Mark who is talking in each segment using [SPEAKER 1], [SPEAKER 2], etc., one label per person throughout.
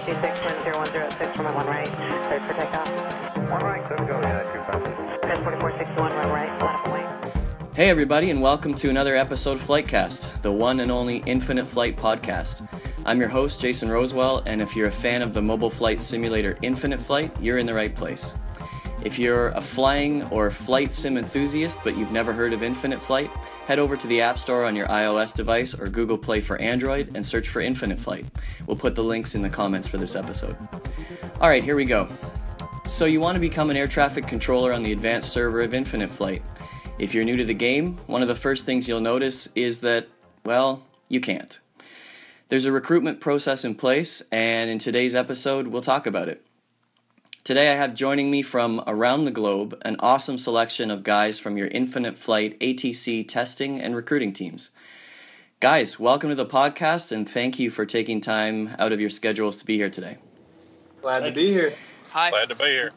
[SPEAKER 1] 26, 106 from 1 right, cleared for takeoff.
[SPEAKER 2] 1 right, clear to go, yeah, 2 passes.
[SPEAKER 1] 4461, 1 right, line up and wait.
[SPEAKER 3] Hey everybody, and welcome to another episode of FlightCast, the one and only Infinite Flight podcast. I'm your host, Jason Rosewell, and if you're a fan of the mobile flight simulator Infinite Flight, you're in the right place. If you're a flying or flight sim enthusiast but you've never heard of Infinite Flight, head over to the App Store on your iOS device or Google Play for Android and search for Infinite Flight. We'll put the links in the comments for this episode. Alright, here we go. So you want to become an air traffic controller on the advanced server of Infinite Flight. If you're new to the game, one of the first things you'll notice is that, well, you can't. There's a recruitment process in place, and in today's episode, we'll talk about it. Today I have joining me from around the globe an awesome selection of guys from your Infinite Flight ATC testing and recruiting teams. Guys, welcome to the podcast, and thank you for taking time out of your schedules to be here today.
[SPEAKER 4] Glad to be here.
[SPEAKER 5] Hi.
[SPEAKER 2] Glad to be here.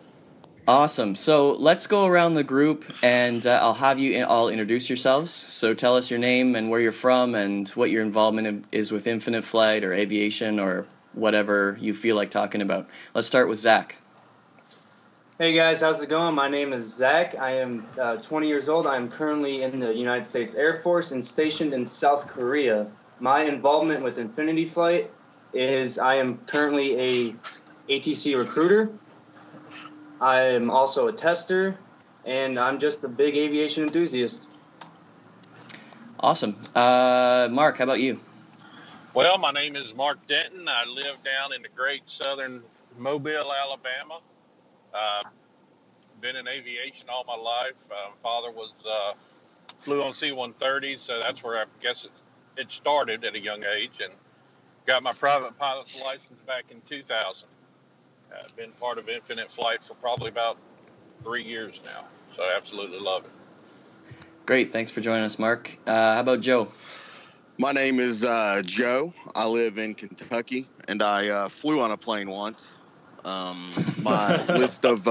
[SPEAKER 3] Awesome. So let's go around the group, and I'll have you all introduce yourselves. So tell us your name and where you're from and what your involvement is with Infinite Flight or aviation or whatever you feel like talking about. Let's start with Zach.
[SPEAKER 4] Hey guys, how's it going? My name is Zach. I am 20 years old. I am currently in the United States Air Force and stationed in South Korea. My involvement with Infinity Flight is I am currently a ATC recruiter. I am also a tester, and I'm just a big aviation enthusiast.
[SPEAKER 3] Awesome. Mark, how about you?
[SPEAKER 2] Well, my name is Mark Denton. I live down in the great southern Mobile, Alabama. Been in aviation all my life. Father flew on C-130, so that's where I guess it started at a young age, and got my private pilot's license back in 2000. Been part of Infinite Flight for probably about 3 years now, so I absolutely love it.
[SPEAKER 3] Great, thanks for joining us, Mark. How about Joe?
[SPEAKER 6] My name is Joe. I live in Kentucky, and I flew on a plane once. My list of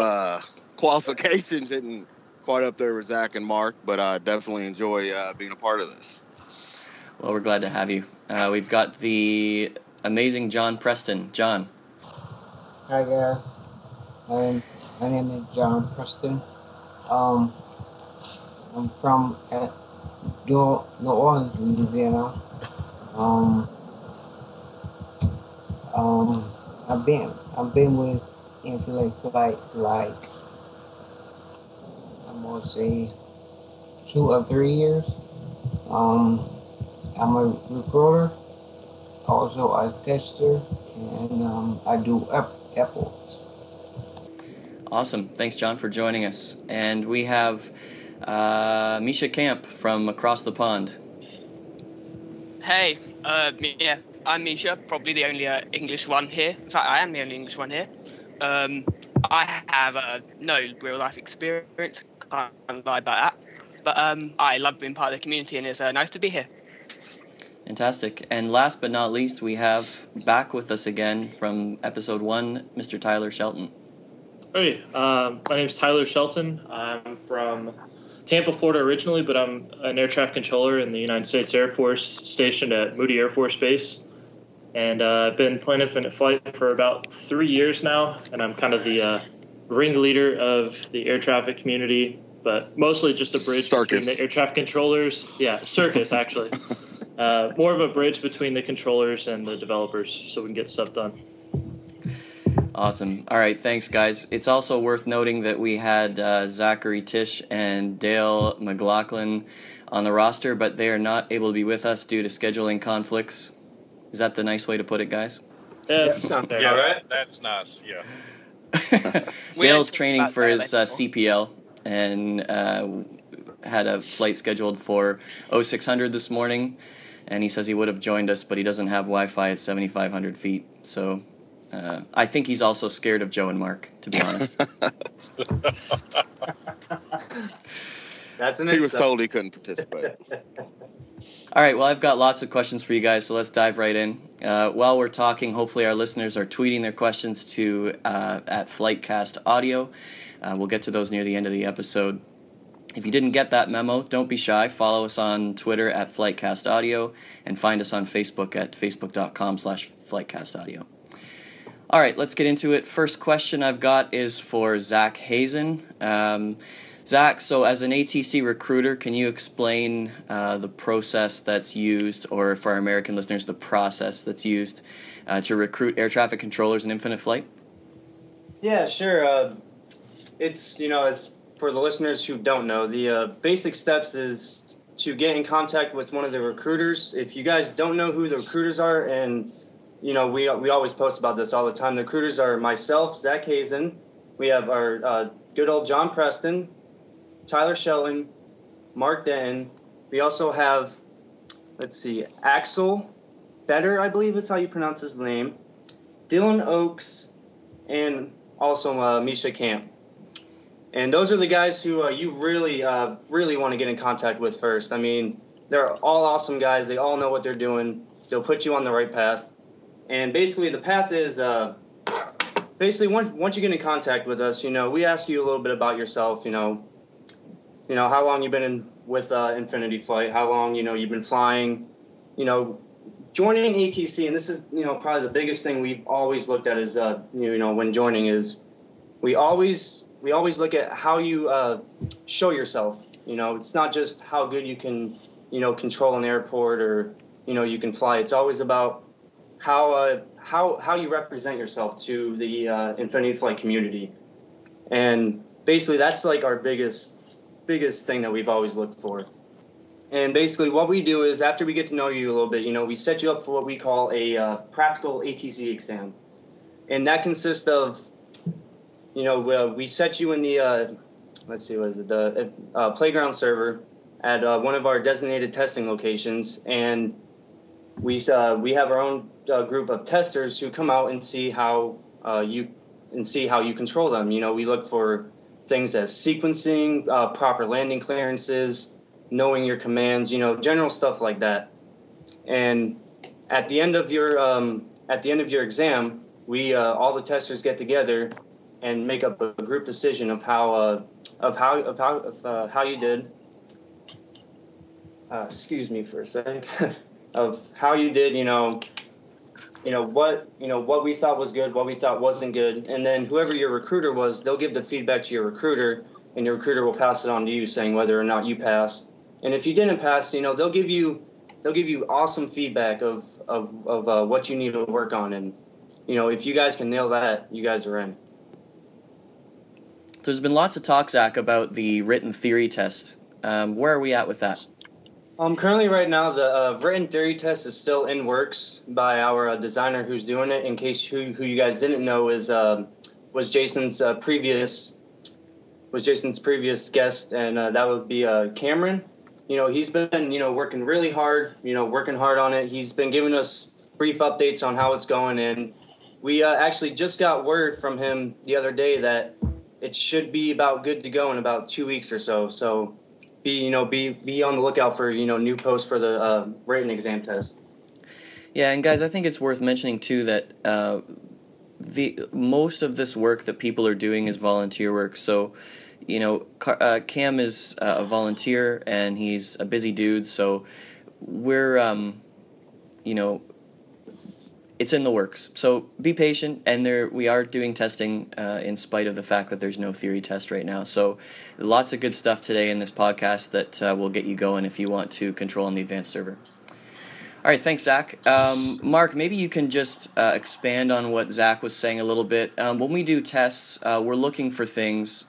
[SPEAKER 6] qualifications isn't quite up there with Zach and Mark, but I definitely enjoy being a part of this.
[SPEAKER 3] Well, we're glad to have you. We've got the amazing John Preston. John.
[SPEAKER 7] Hi guys, my name is John Preston. I'm from New Orleans, Louisiana. I've been with Infinite Flight like I'm gonna say 2 or 3 years. I'm a recruiter, also a tester, and I do airports.
[SPEAKER 3] Awesome. Thanks, John, for joining us. And we have Misha Camp from across the pond.
[SPEAKER 5] Hey, I'm Misha, probably the only English one here. In fact, I am the only English one here. I have no real-life experience, can't lie about that. But I love being part of the community, and it's nice to be here.
[SPEAKER 3] Fantastic. And last but not least, we have back with us again from episode 1, Mr. Tyler Shelton.
[SPEAKER 8] Hey, my name is Tyler Shelton. I'm from Tampa, Florida originally, but I'm an air traffic controller in the United States Air Force stationed at Moody Air Force Base. And I've been playing Infinite Flight for about 3 years now, and I'm kind of the ringleader of the air traffic community, but mostly just a bridge between the air traffic controllers. Yeah, circus, actually. More of a bridge between the controllers and the developers so we can get stuff done.
[SPEAKER 3] Awesome. All right, thanks, guys. It's also worth noting that we had Zachary Tish and Dale McLaughlin on the roster, but they are not able to be with us due to scheduling conflicts. Is that the nice way to put it, guys?
[SPEAKER 4] That's right.
[SPEAKER 2] That's nice, yeah.
[SPEAKER 3] Dale's training for his CPL and had a flight scheduled for 0600 this morning, and he says he would have joined us, but he doesn't have Wi-Fi at 7,500 feet. So I think he's also scared of Joe and Mark, to be honest.
[SPEAKER 6] He was told he couldn't participate.
[SPEAKER 3] All right, well, I've got lots of questions for you guys, so let's dive right in. While we're talking, hopefully our listeners are tweeting their questions to at FlightCast Audio. We'll get to those near the end of the episode. If you didn't get that memo, don't be shy. Follow us on Twitter at FlightCast Audio and find us on Facebook at facebook.com/FlightCast Audio. All right, let's get into it. First question I've got is for Zach Hazen. Zach, so as an ATC recruiter, can you explain the process that's used, or for our American listeners, the process that's used to recruit air traffic controllers in Infinite Flight?
[SPEAKER 4] Yeah, sure. It's, as for the listeners who don't know, the basic steps is to get in contact with one of the recruiters. If you guys don't know who the recruiters are, and, we always post about this all the time, the recruiters are myself, Zach Hazen. We have our good old John Preston, Tyler Shelton, Mark Denton. We also have, Axel Better, I believe is how you pronounce his name, Dylan Oakes, and also Misha Camp. And those are the guys who you really want to get in contact with first. I mean, they're all awesome guys. They all know what they're doing. They'll put you on the right path. And basically the path is once you get in contact with us, we ask you a little bit about yourself, how long you've been with Infinity Flight, how long, you've been flying, joining ATC. And this is, probably the biggest thing we've always looked at is, when joining is we always look at how you show yourself. It's not just how good you can, control an airport or, you can fly. It's always about how you represent yourself to the Infinity Flight community. And basically that's like our biggest thing that we've always looked for. And basically what we do is after we get to know you a little bit, we set you up for what we call a practical ATC exam. And that consists of, we set you in the, the playground server at one of our designated testing locations. And we have our own group of testers who come out and see how you control them. We look for things as sequencing, proper landing clearances, knowing your commands, general stuff like that. And at the end of your exam, we all the testers get together and make up a group decision of how you did. Excuse me for a sec. Of how you did, what we thought was good, what we thought wasn't good, and then whoever your recruiter was, they'll give the feedback to your recruiter, and your recruiter will pass it on to you, saying whether or not you passed. And if you didn't pass, they'll give you awesome feedback of what you need to work on, and if you guys can nail that, you guys are in.
[SPEAKER 3] There's been lots of talk, Zach, about the written theory test. Where are we at with that?
[SPEAKER 4] Currently, right now, the written theory test is still in works by our designer who's doing it. In case who you guys didn't know was Jason's previous guest, and that would be Cameron. He's been working really hard, working hard on it. He's been giving us brief updates on how it's going, and we actually just got word from him the other day that it should be about good to go in about 2 weeks or so. So. Be on the lookout for new posts for the written exam test.
[SPEAKER 3] Yeah, and guys, I think it's worth mentioning too that the most of this work that people are doing is volunteer work. So, Cam is a volunteer and he's a busy dude. So, we're it's in the works. So be patient, and we are doing testing in spite of the fact that there's no theory test right now. So lots of good stuff today in this podcast that will get you going if you want to control on the advanced server. All right, thanks, Zach. Mark, maybe you can just expand on what Zach was saying a little bit. When we do tests, we're looking for things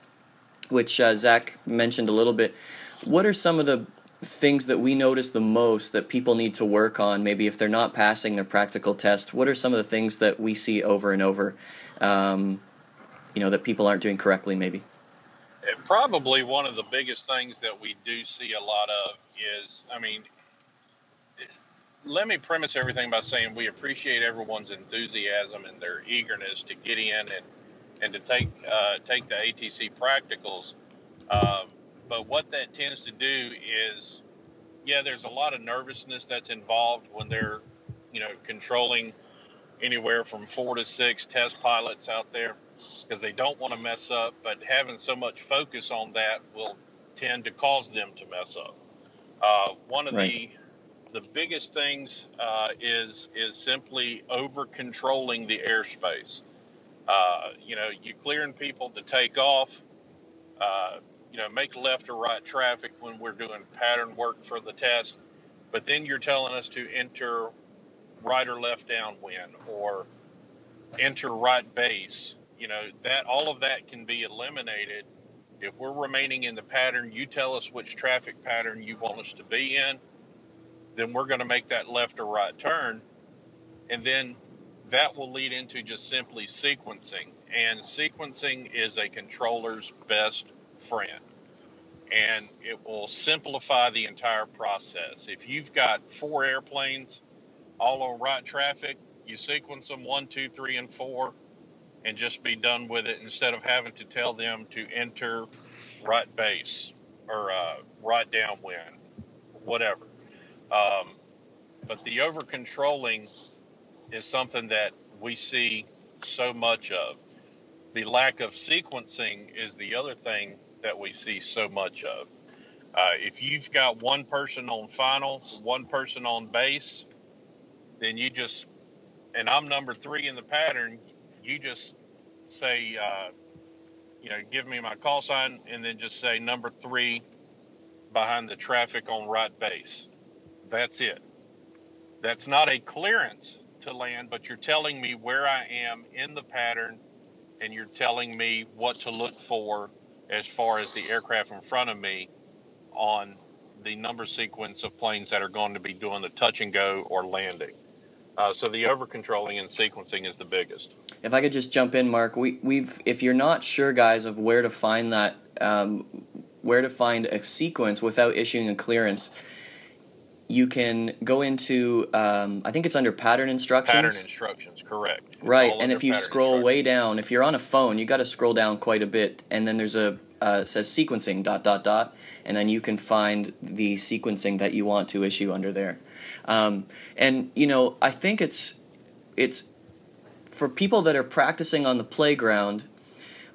[SPEAKER 3] which Zach mentioned a little bit. What are some of the things that we notice the most that people need to work on? Maybe if they're not passing their practical test, what are some of the things that we see over and over, that people aren't doing correctly maybe?
[SPEAKER 2] Probably one of the biggest things that we do see a lot of is, let me premise everything by saying we appreciate everyone's enthusiasm and their eagerness to get in and to take the ATC practicals. But what that tends to do is, there's a lot of nervousness that's involved when they're, controlling anywhere from 4 to 6 test pilots out there because they don't want to mess up. But having so much focus on that will tend to cause them to mess up. One of the biggest things is simply over controlling the airspace. You clearing people to take off, make left or right traffic when we're doing pattern work for the test, but then you're telling us to enter right or left downwind or enter right base. That all of that can be eliminated if we're remaining in the pattern. You tell us which traffic pattern you want us to be in, then we're going to make that left or right turn, and then that will lead into just simply sequencing. And sequencing is a controller's best friend, and it will simplify the entire process. If you've got 4 airplanes all on right traffic, you sequence them 1, 2, 3, and 4, and just be done with it instead of having to tell them to enter right base or right downwind, whatever. But the over controlling is something that we see so much of. The lack of sequencing is the other thing that we see so much of. If you've got one person on final, one person on base, then you just, and I'm number 3 in the pattern, you just say, give me my call sign, and then just say number 3 behind the traffic on right base. That's it. That's not a clearance to land, but you're telling me where I am in the pattern, and you're telling me what to look for as far as the aircraft in front of me on the number sequence of planes that are going to be doing the touch and go or landing. So the over controlling and sequencing is the biggest.
[SPEAKER 3] If I could just jump in, Mark, we've if you're not sure, guys, of where to find that, where to find a sequence without issuing a clearance, you can go into, I think it's under pattern instructions.
[SPEAKER 2] Pattern instructions, correct.
[SPEAKER 3] Right, and if you scroll way down, if you're on a phone, you got to scroll down quite a bit, and then there's it says sequencing ... and then you can find the sequencing that you want to issue under there. And I think it's for people that are practicing on the playground.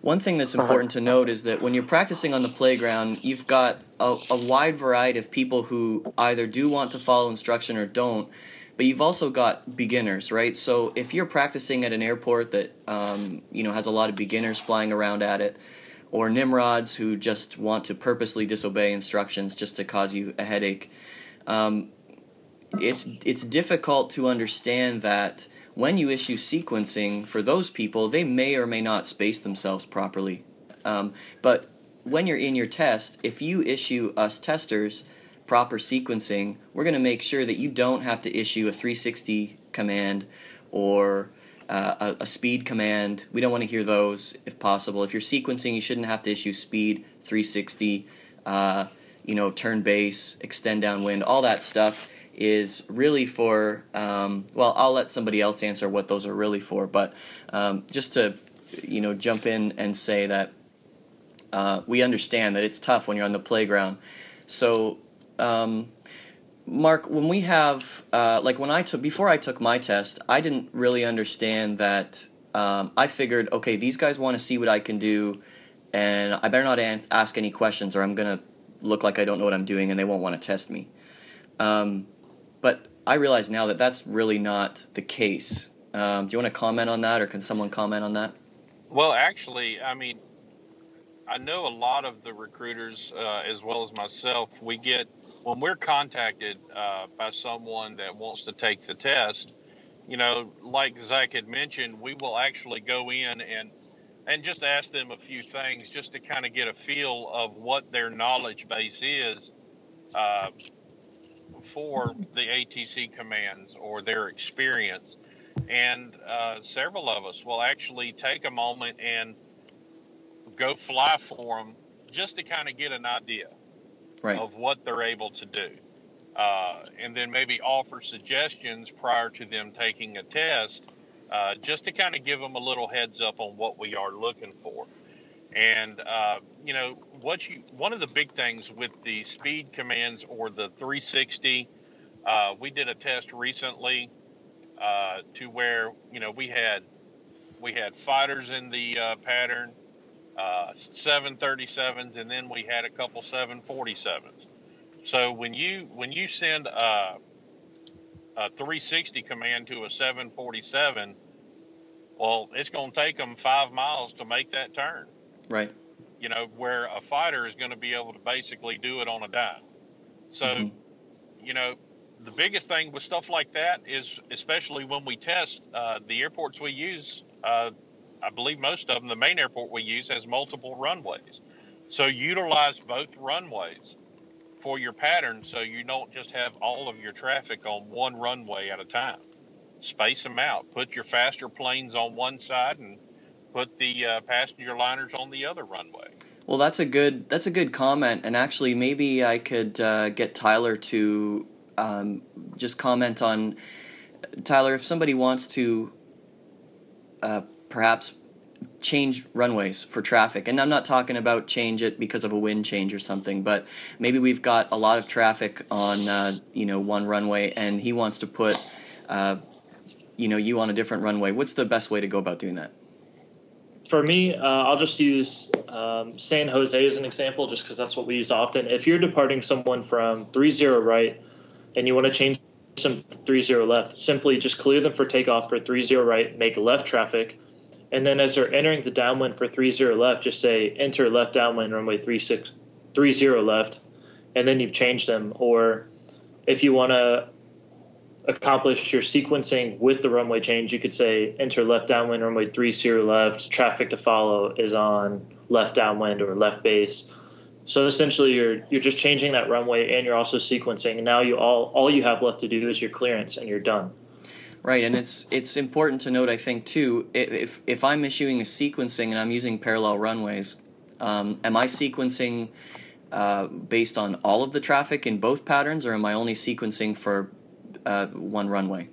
[SPEAKER 3] One thing that's important to note is that when you're practicing on the playground, you've got a wide variety of people who either do want to follow instruction or don't, but you've also got beginners, right? So if you're practicing at an airport that has a lot of beginners flying around at it, or Nimrods who just want to purposely disobey instructions just to cause you a headache, it's difficult to understand that when you issue sequencing for those people, they may or may not space themselves properly. But when you're in your test, if you issue us testers proper sequencing, we're going to make sure that you don't have to issue a 360 command or a speed command. We don't want to hear those if possible. If you're sequencing, you shouldn't have to issue speed, 360, turn base, extend downwind. All that stuff is really for, I'll let somebody else answer what those are really for, but just to, jump in and say that we understand that it's tough when you're on the playground. So, Mark, when we have, before I took my test, I didn't really understand that. I figured, okay, these guys want to see what I can do, and I better not ask any questions or I'm going to look like I don't know what I'm doing and they won't want to test me. But I realize now that that's really not the case. Do you want to comment on that, or can someone comment on that?
[SPEAKER 2] Well, actually, I know a lot of the recruiters, as well as myself, when we're contacted by someone that wants to take the test, like Zach had mentioned, we will actually go in and just ask them a few things just to kind of get a feel of what their knowledge base is for the ATC commands or their experience. And several of us will actually take a moment and go fly for them just to kind of get an idea of what they're able to do. And then maybe offer suggestions prior to them taking a test, just to kind of give them a little heads up on what we are looking for. And, one of the big things with the speed commands or the 360, we did a test recently to where, we had fighters in the pattern, 737s, and then we had a couple 747s. So when you send a 360 command to a 747, Well, it's going to take them 5 miles to make that turn.
[SPEAKER 3] Right.
[SPEAKER 2] You know, where a fighter is going to be able to basically do it on a dime. So, you know, the biggest thing with stuff like that is, especially when we test, the airports we use, I believe most of them, the main airport we use has multiple runways. So utilize both runways for your pattern so you don't just have all of your traffic on one runway at a time. Space them out. Put your faster planes on one side and put the passenger liners on the other runway.
[SPEAKER 3] Well, that's a good comment, and actually maybe I could get Tyler to just comment on, Tyler, if somebody wants to perhaps change runways for traffic, and I'm not talking about change it because of a wind change or something, but maybe we've got a lot of traffic on one runway, and he wants to put you on a different runway. What's the best way to go about doing that?
[SPEAKER 8] For me, I'll just use San Jose as an example, just because that's what we use often. If you're departing someone from 30 right and you want to change some 30 left, simply just clear them for takeoff for 30 right, make left traffic, and then as they're entering the downwind for 30 left, just say enter left downwind runway 30 left, and then you've changed them. Or if you want to accomplish your sequencing with the runway change, you could say enter left downwind runway 30 left, traffic to follow is on left downwind or left base. So essentially you're just changing that runway and you're also sequencing, and now all you have left to do is your clearance and you're done.
[SPEAKER 3] Right, and it's important to note, I think, too, if I'm issuing a sequencing and I'm using parallel runways, am I sequencing based on all of the traffic in both patterns, or am I only sequencing for one runway?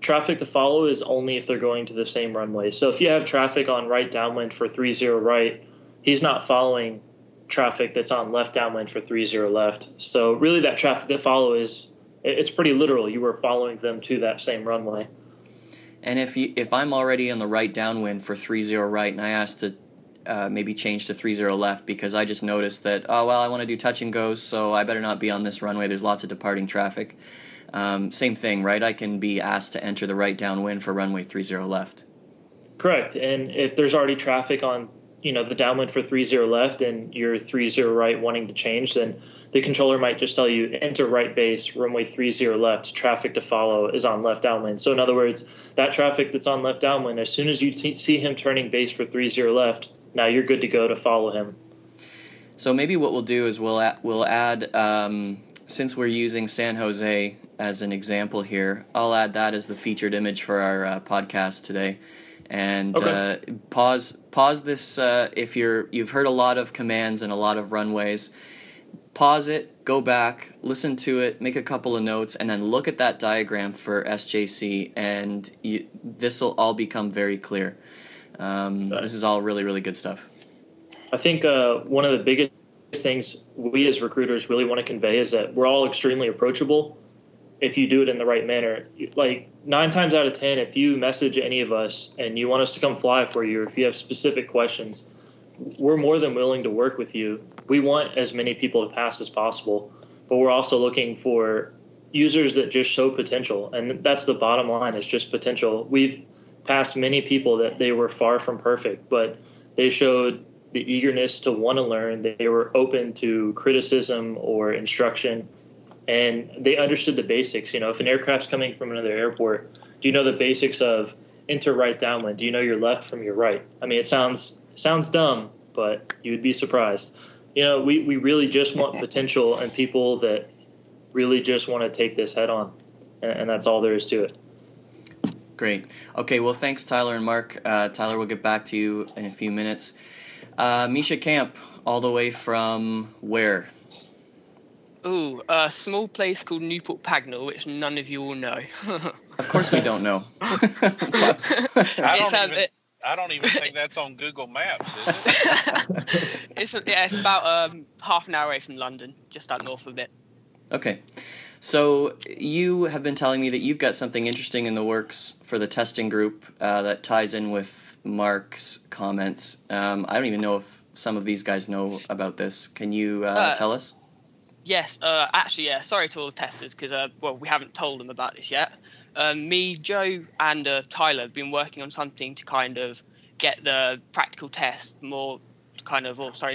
[SPEAKER 8] Traffic to follow is only if they're going to the same runway. So if you have traffic on right downwind for 30 right, he's not following traffic that's on left downwind for 30 left. So really that traffic to follow it's pretty literal. You were following them to that same runway.
[SPEAKER 3] And if I'm already on the right downwind for 30 right and I asked to maybe change to 30 left because I just noticed that, I want to do touch and goes, so I better not be on this runway. There's lots of departing traffic. Same thing, right? I can be asked to enter the right downwind for runway 30 left.
[SPEAKER 8] Correct. And if there's already traffic on, the downwind for 30 left and you're 30 right wanting to change, then the controller might just tell you enter right base, runway 30 left, traffic to follow is on left downwind. So in other words, that traffic that's on left downwind, as soon as you see him turning base for 30 left, now you're good to go to follow him.
[SPEAKER 3] So maybe what we'll do is we'll add, since we're using San Jose as an example here, I'll add that as the featured image for our podcast today. And
[SPEAKER 8] okay.
[SPEAKER 3] Pause this if you've heard a lot of commands and a lot of runways. Pause it, go back, listen to it, make a couple of notes, and then look at that diagram for SJC, and this will all become very clear. This is all really, really good stuff.
[SPEAKER 8] I think one of the biggest things we as recruiters really want to convey is that we're all extremely approachable if you do it in the right manner. Like 9 times out of 10, if you message any of us and you want us to come fly for you, or if you have specific questions, we're more than willing to work with you. We want as many people to pass as possible, but we're also looking for users that just show potential. And that's the bottom line, is just potential. We've passed many people that they were far from perfect, but they showed the eagerness to want to learn. They were open to criticism or instruction, and they understood the basics. If an aircraft's coming from another airport, do you know the basics of enter right downwind? Do you know your left from your right? I mean, it sounds dumb, but you'd be surprised. We really just want potential and people that really just want to take this head on, and that's all there is to it.
[SPEAKER 3] Great. Okay, well, thanks, Tyler and Mark. Tyler, we'll get back to you in a few minutes. Misha Camp, all the way from where?
[SPEAKER 5] Ooh, a small place called Newport Pagnell, which none of you will know.
[SPEAKER 3] Of course we don't know.
[SPEAKER 2] I don't even think that's on Google Maps, is it?
[SPEAKER 5] It's about half an hour away from London, just up north a bit.
[SPEAKER 3] Okay. So you have been telling me that you've got something interesting in the works for the testing group that ties in with Mark's comments. I don't even know if some of these guys know about this. Can you tell us?
[SPEAKER 5] Yes, actually, yeah. Sorry to all the testers, because we haven't told them about this yet. Me, Joe, and Tyler have been working on something to kind of get the practical test more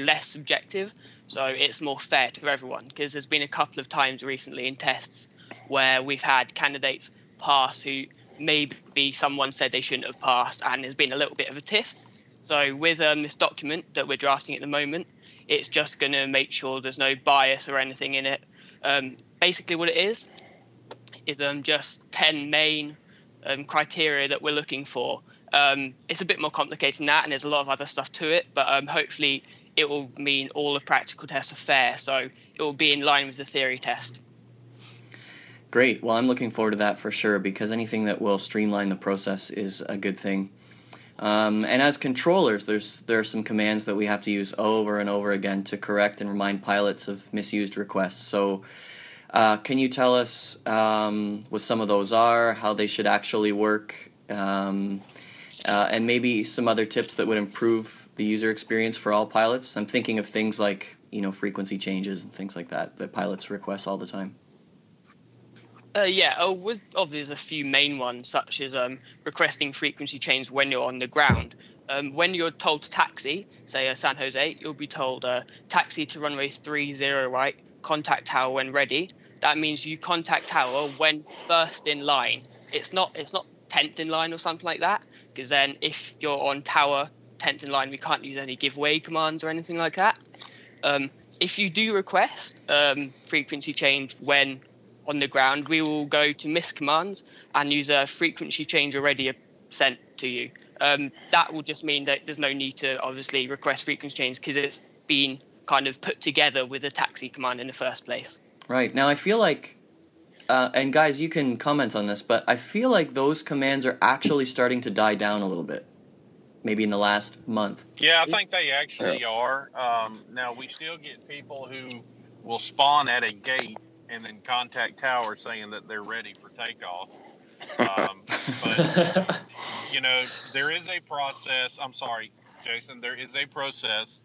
[SPEAKER 5] less subjective, so it's more fair to everyone, because there's been a couple of times recently in tests where we've had candidates pass who maybe someone said they shouldn't have passed, and there's been a little bit of a tiff. So with this document that we're drafting at the moment, it's just going to make sure there's no bias or anything in it. Basically what it is just 10 main criteria that we're looking for. It's a bit more complicated than that, and there's a lot of other stuff to it, but hopefully it will mean all the practical tests are fair, so it will be in line with the theory test.
[SPEAKER 3] Great. Well, I'm looking forward to that for sure, because anything that will streamline the process is a good thing. And as controllers, there are some commands that we have to use over and over again to correct and remind pilots of misused requests. So can you tell us what some of those are, how they should actually work, and maybe some other tips that would improve the user experience for all pilots? I'm thinking of things like, frequency changes and things like that pilots request all the time.
[SPEAKER 5] There's a few main ones, such as requesting frequency change when you're on the ground. When you're told to taxi, say San Jose, you'll be told taxi to runway 30 right, contact tower when ready. That means you contact tower when first in line. It's not 10th in line or something like that, because then if you're on tower 10th in line, we can't use any giveaway commands or anything like that. If you do request frequency change when on the ground, we will go to miss commands and use a frequency change already sent to you. That will just mean that there's no need to obviously request frequency change, because it's been kind of put together with the taxi command in the first place.
[SPEAKER 3] Right. Now I feel like, and guys, you can comment on this, but I feel like those commands are actually starting to die down a little bit, maybe in the last month.
[SPEAKER 2] Yeah, I think they actually are. Now, we still get people who will spawn at a gate and then contact tower saying that they're ready for takeoff. But, there is a process. I'm sorry, Jason. There is a process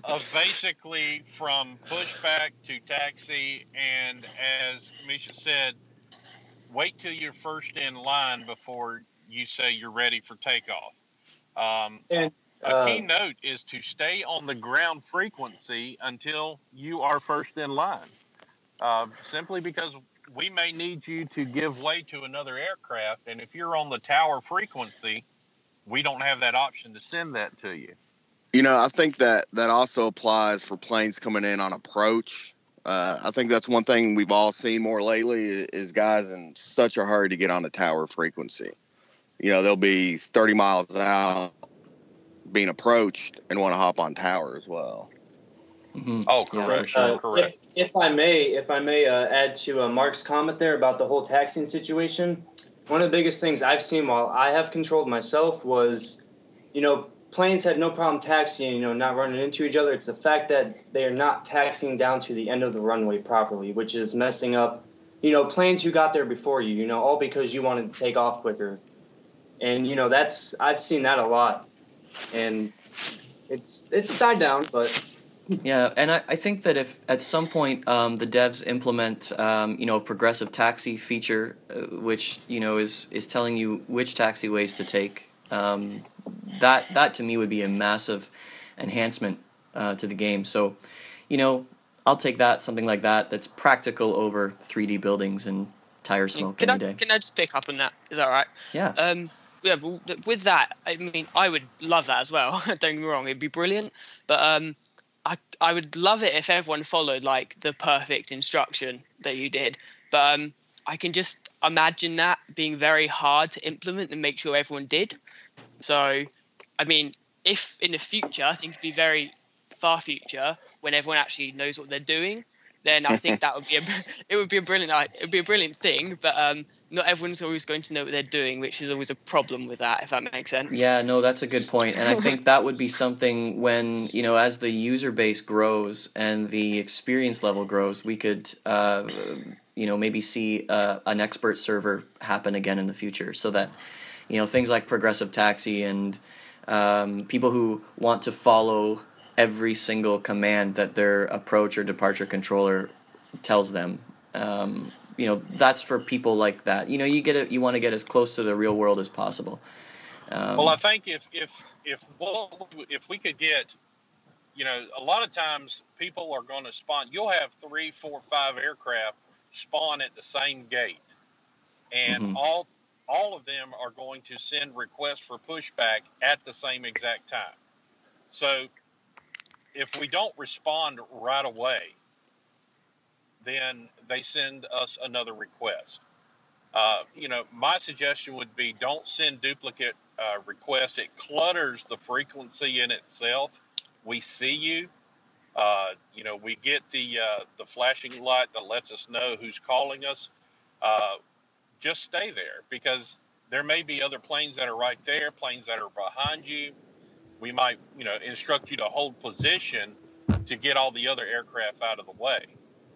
[SPEAKER 2] of basically from pushback to taxi. And as Misha said, wait till you're first in line before you say you're ready for takeoff. A key note is to stay on the ground frequency until you are first in line, simply because we may need you to give way to another aircraft, and if you're on the tower frequency, we don't have that option to send that to you.
[SPEAKER 6] I think that also applies for planes coming in on approach. I think that's one thing we've all seen more lately is guys in such a hurry to get on the tower frequency. They'll be 30 miles out being approached and want to hop on tower as well.
[SPEAKER 3] Mm-hmm.
[SPEAKER 2] Oh, correct.
[SPEAKER 3] Yeah,
[SPEAKER 2] correct.
[SPEAKER 4] If I may add to Mark's comment there about the whole taxiing situation, one of the biggest things I've seen while I have controlled myself was, planes had no problem taxiing, not running into each other. It's the fact that they are not taxiing down to the end of the runway properly, which is messing up, planes who got there before you, all because you wanted to take off quicker. And, I've seen that a lot. And it's died down, but...
[SPEAKER 3] Yeah, and I think that if at some point the devs implement, a progressive taxi feature, which, is telling you which taxiways to take, that to me would be a massive enhancement to the game. So, I'll take something like that that's practical over 3D buildings and tire smoke any day.
[SPEAKER 5] Can I just pick up on that? Is that all right?
[SPEAKER 3] Yeah.
[SPEAKER 5] With that, I mean, I would love that as well. Don't get me wrong, it'd be brilliant. But I would love it if everyone followed like the perfect instruction that you did. But I can just imagine that being very hard to implement and make sure everyone did. So, I mean, if in the future, I think it'd be very far future when everyone actually knows what they're doing, then I think that would be a brilliant thing. But not everyone's always going to know what they're doing, which is always a problem with that, if that makes sense.
[SPEAKER 3] Yeah, no, that's a good point. And I think that would be something when, as the user base grows and the experience level grows, we could, maybe see an expert server happen again in the future, so that, things like progressive taxi and people who want to follow every single command that their approach or departure controller tells them, That's for people like that. You want to get as close to the real world as possible.
[SPEAKER 2] Well, I think if we could get, a lot of times people are going to spawn. You'll have 3, 4, 5 aircraft spawn at the same gate, and all of them are going to send requests for pushback at the same exact time. So if we don't respond right away, then they send us another request. My suggestion would be don't send duplicate requests. It clutters the frequency in itself. We see you. We get the flashing light that lets us know who's calling us. Just stay there, because there may be other planes that are right there, planes that are behind you. We might, instruct you to hold position to get all the other aircraft out of the way.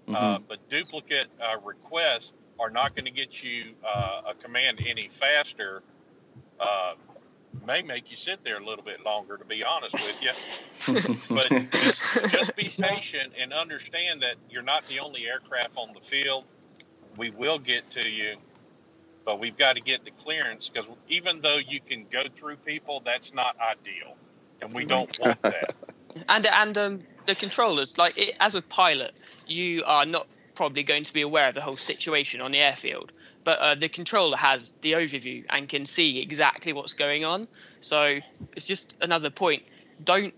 [SPEAKER 2] But duplicate requests are not going to get you a command any faster. May make you sit there a little bit longer, to be honest with you. But just be patient and understand that you're not the only aircraft on the field. We will get to you, but we've got to get the clearance, because even though you can go through people, that's not ideal, and we don't want that.
[SPEAKER 5] And the controllers, as a pilot, you are not probably going to be aware of the whole situation on the airfield, but the controller has the overview and can see exactly what's going on. So it's just another point. Don't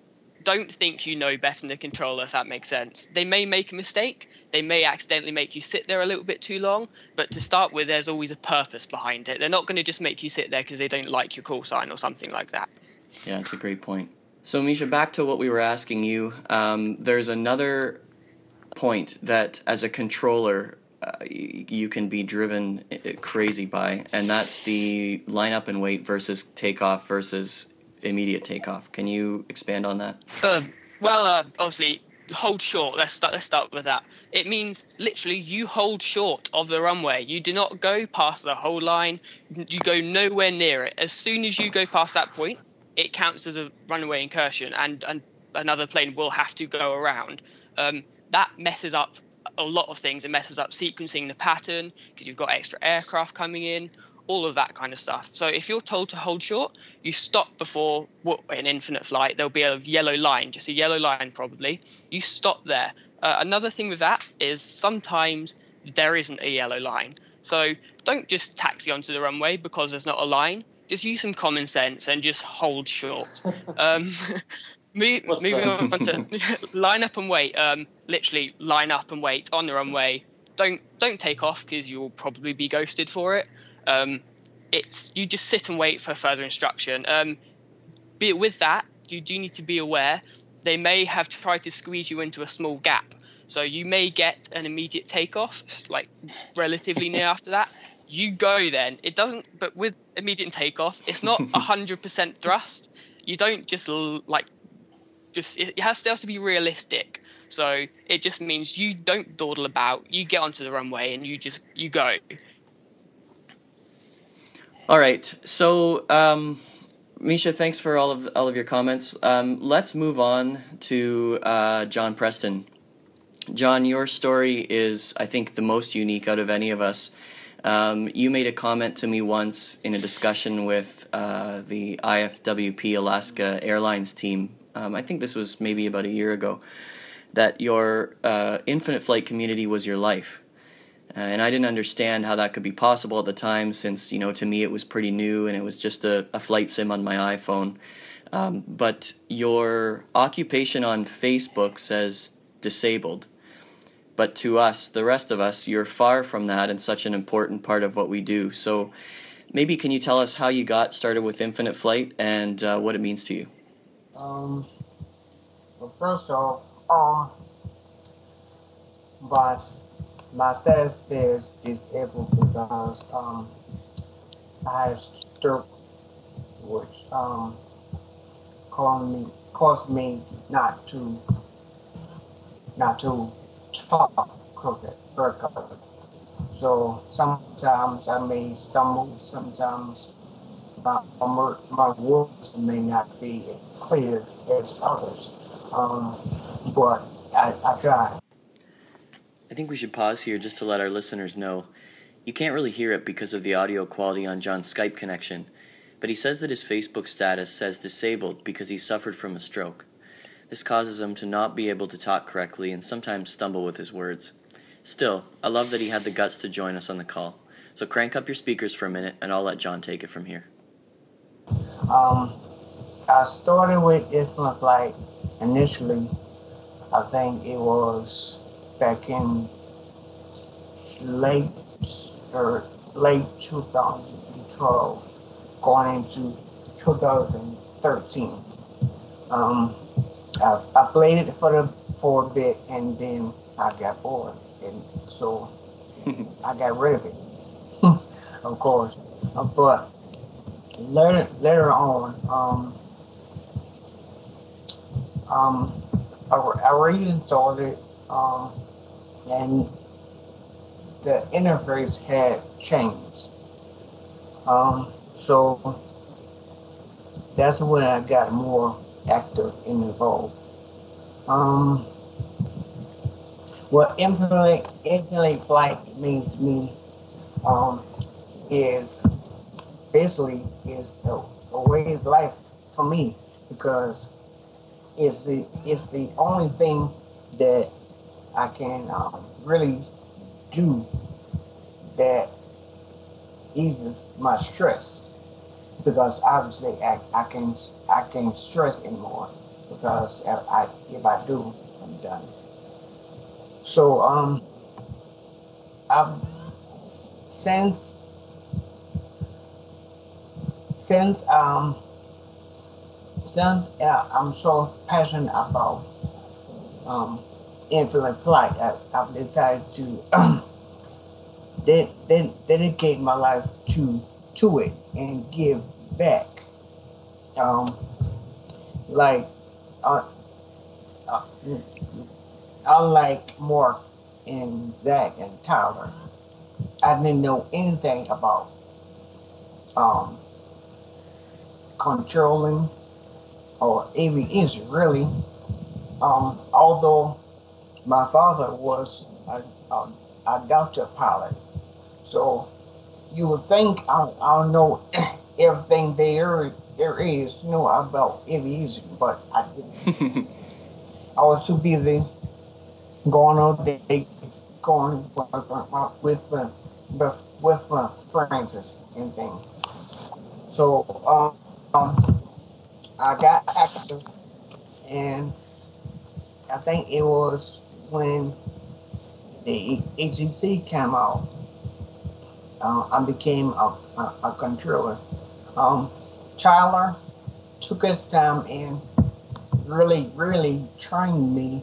[SPEAKER 5] think you know better than the controller, if that makes sense. They may make a mistake. They may accidentally make you sit there a little bit too long, but to start with, there's always a purpose behind it. They're not going to just make you sit there because they don't like your call sign or something like that.
[SPEAKER 3] Yeah, that's a great point. So, Misha, back to what we were asking you. There's another point that, as a controller, you can be driven crazy by, and that's the line up and wait versus takeoff versus immediate takeoff. Can you expand on that?
[SPEAKER 5] Obviously, hold short. Let's start with that. It means literally you hold short of the runway. You do not go past the whole line. You go nowhere near it. As soon as you go past that point, it counts as a runway incursion, and another plane will have to go around. That messes up a lot of things. It messes up sequencing the pattern, because you've got extra aircraft coming in, all of that kind of stuff. So if you're told to hold short, you stop before an infinite flight. There'll be a yellow line, just a yellow line probably. You stop there. Another thing with that is sometimes there isn't a yellow line. So don't just taxi onto the runway because there's not a line. Just use some common sense and just hold short. Moving on to line up and wait. Literally line up and wait on the runway. Don't take off, because you'll probably be ghosted for it. You just sit and wait for further instruction. With that, you do need to be aware they may have tried to squeeze you into a small gap. So you may get an immediate takeoff, relatively near after that. You go then. It doesn't, but with immediate takeoff, it's not 100% thrust. You don't it has to be realistic. So it just means you don't dawdle about. You get onto the runway and you go.
[SPEAKER 3] All right. So, Misha, thanks for all of your comments. Let's move on to John Preston. John, your story is, I think, the most unique out of any of us. You made a comment to me once in a discussion with the IFWP Alaska Airlines team. I think this was maybe about a year ago, that your infinite flight community was your life. And I didn't understand how that could be possible at the time, since, to me it was pretty new and it was just a flight sim on my iPhone. But your occupation on Facebook says disabled. But to us, the rest of us, you're far from that and such an important part of what we do. So maybe can you tell us how you got started with Infinite Flight and what it means to you?
[SPEAKER 7] Well, first off, my status there is disabled because I had stroke, which caused me not to talk crooked. So sometimes I may stumble, sometimes my words may not be as clear as others, but I try.
[SPEAKER 3] I think we should pause here just to let our listeners know. You can't really hear it because of the audio quality on John's Skype connection, but he says that his Facebook status says disabled because he suffered from a stroke. This causes him to not be able to talk correctly and sometimes stumble with his words. Still, I love that he had the guts to join us on the call. So crank up your speakers for a minute and I'll let John take it from here.
[SPEAKER 7] I started with Infinite Flight initially. I think it was back in late 2012, going into 2013. I played it for a bit, and then I got bored, and so I got rid of it. Of course, but later on, I reinstalled it, and the interface had changed. So that's when I got more active and involved. What Infinite Flight means to me is basically a way of life for me, because it's the only thing that I can really do that eases my stress, because obviously I can't stress anymore, because if I do, I'm done. So I've since I'm so passionate about Infinite Flight, I've decided to dedicate my life to it and give back. Unlike Mark and Zach and Tyler, I didn't know anything about controlling or aviation, really. Although my father was a doctor pilot, so you would think I'll know everything there is to know about aviation, but I didn't. I was too busy going on dates, going with my friends and things. So I got active, and I think it was when the ATC came out. I became a controller. Tyler took his time and really trained me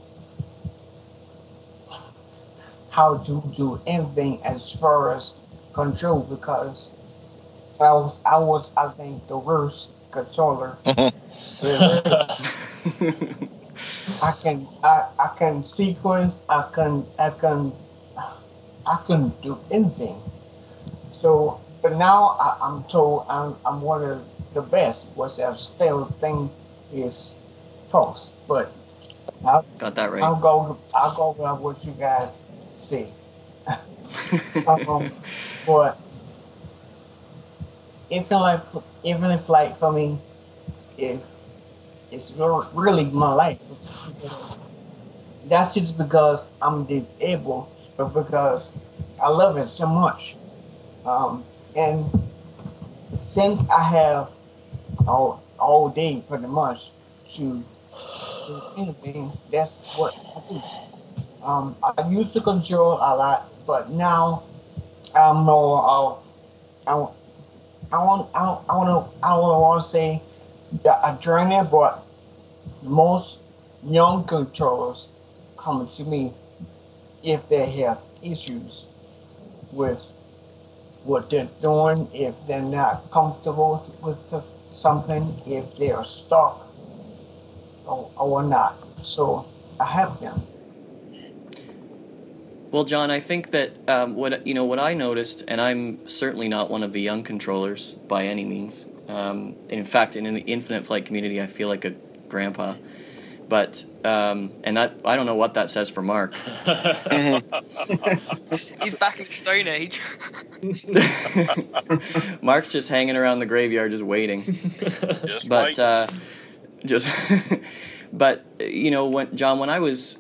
[SPEAKER 7] how to do anything as far as control, because I think the worst controller. I can sequence. I can do anything. So, but now I'm told I'm one of the best. What's that still thing is false, but
[SPEAKER 3] got that right.
[SPEAKER 7] I'll go with what you guys see. But Infinite Flight for me is really my life. That's just because I'm disabled, but because I love it so much. And since I have all day pretty much to do anything, that's what I do. I used to control a lot, but now I'm more I don't want to say a trainer, but most young controllers come to me if they have issues with what they're doing, if they're not comfortable with something, if they are stuck or not. So I help them.
[SPEAKER 3] Well, John, I think that what I noticed, and I'm certainly not one of the young controllers by any means. In fact, in the Infinite Flight community, I feel like a grandpa. But and that, I don't know what that says for Mark.
[SPEAKER 5] He's back in the Stone Age.
[SPEAKER 3] Mark's just hanging around the graveyard, just waiting.
[SPEAKER 2] But
[SPEAKER 3] but you know, when I was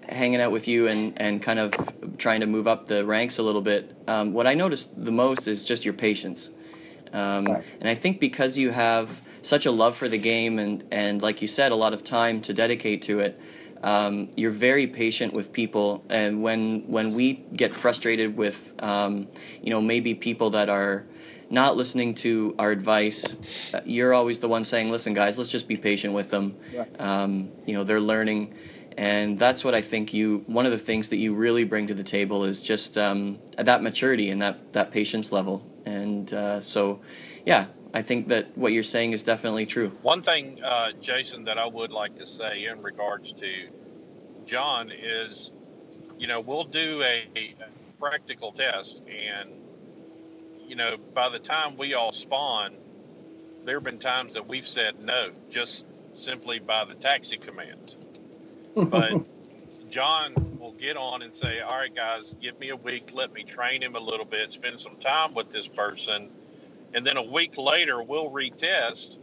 [SPEAKER 3] hanging out with you and kind of trying to move up the ranks a little bit, what I noticed the most is just your patience. And I think because you have such a love for the game and like you said, a lot of time to dedicate to it, you're very patient with people. And when we get frustrated with, you know, maybe people that are not listening to our advice, you're always the one saying, listen, guys, let's just be patient with them. You know, they're learning. And that's what I think one of the things that you really bring to the table is just that maturity and that patience level. And so, yeah, I think that what you're saying is definitely true.
[SPEAKER 2] One thing, Jason, that I would like to say in regards to John is, you know, we'll do a practical test, and, you know, by the time we all spawn, there have been times that we've said no, just simply by the taxi commands. But John will get on and say, all right, guys, give me a week, let me train him a little bit, spend some time with this person. And then a week later, we'll retest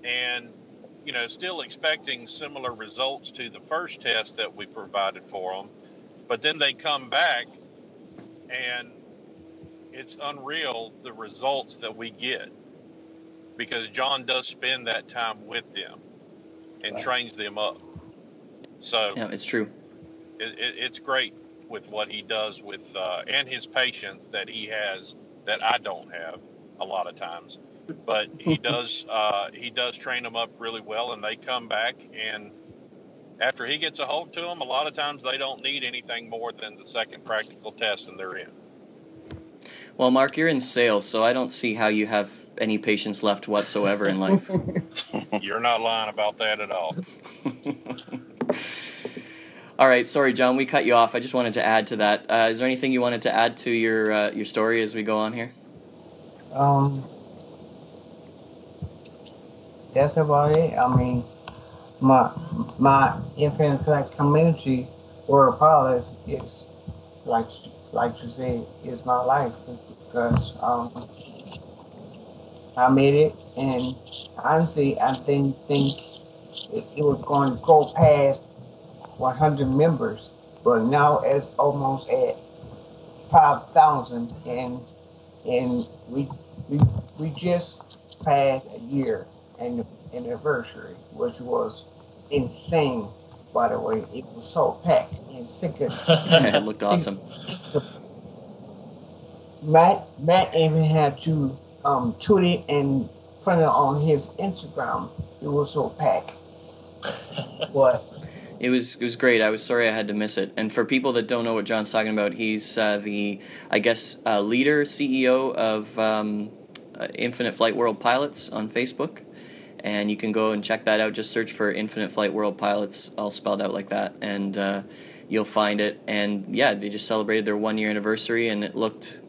[SPEAKER 2] and, you know, still expecting similar results to the first test that we provided for them. But then they come back and it's unreal the results that we get, because John does spend that time with them and trains them up. So
[SPEAKER 3] yeah, it's true.
[SPEAKER 2] It's great with what he does with and his patience that he has that I don't have a lot of times. But he does train them up really well, and they come back, and after he gets a hold to them, a lot of times they don't need anything more than the second practical test, and they're in.
[SPEAKER 3] Well, Mark, you're in sales, so I don't see how you have any patience left whatsoever in life.
[SPEAKER 2] You're not lying about that at all.
[SPEAKER 3] All right, sorry, John, we cut you off. I just wanted to add to that. Is there anything you wanted to add to your story as we go on here?
[SPEAKER 7] That's about it. I mean, my Infinite Flight community, World Pilots, is like you said, is my life, because I made it, and honestly, I didn't think it was going to go past 100 members, but now it's almost at 5,000, and we just passed a year and anniversary, which was insane. By the way, it was so packed and sick.
[SPEAKER 3] It looked awesome.
[SPEAKER 7] Matt even had to tweet it and put it on his Instagram. It was so packed. But
[SPEAKER 3] It was great. I was sorry I had to miss it. And for people that don't know what John's talking about, he's the, I guess, leader, CEO of Infinite Flight World Pilots on Facebook. And you can go and check that out. Just search for Infinite Flight World Pilots, all spelled out like that, and you'll find it. And yeah, they just celebrated their 1-year anniversary, and it looked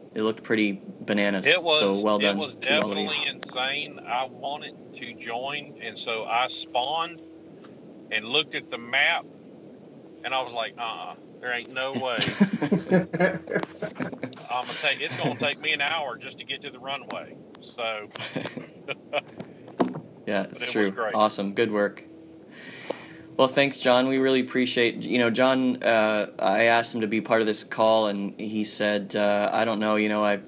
[SPEAKER 3] pretty bananas. So well done.
[SPEAKER 2] It was definitely insane. I wanted to join, and so I spawned and looked at the map, and I was like, there ain't no way. It's gonna take me an hour just to get to the runway. So
[SPEAKER 3] yeah, it's true. Awesome. Good work. Well, thanks, John. We really appreciate, John, I asked him to be part of this call, and he said, I don't know,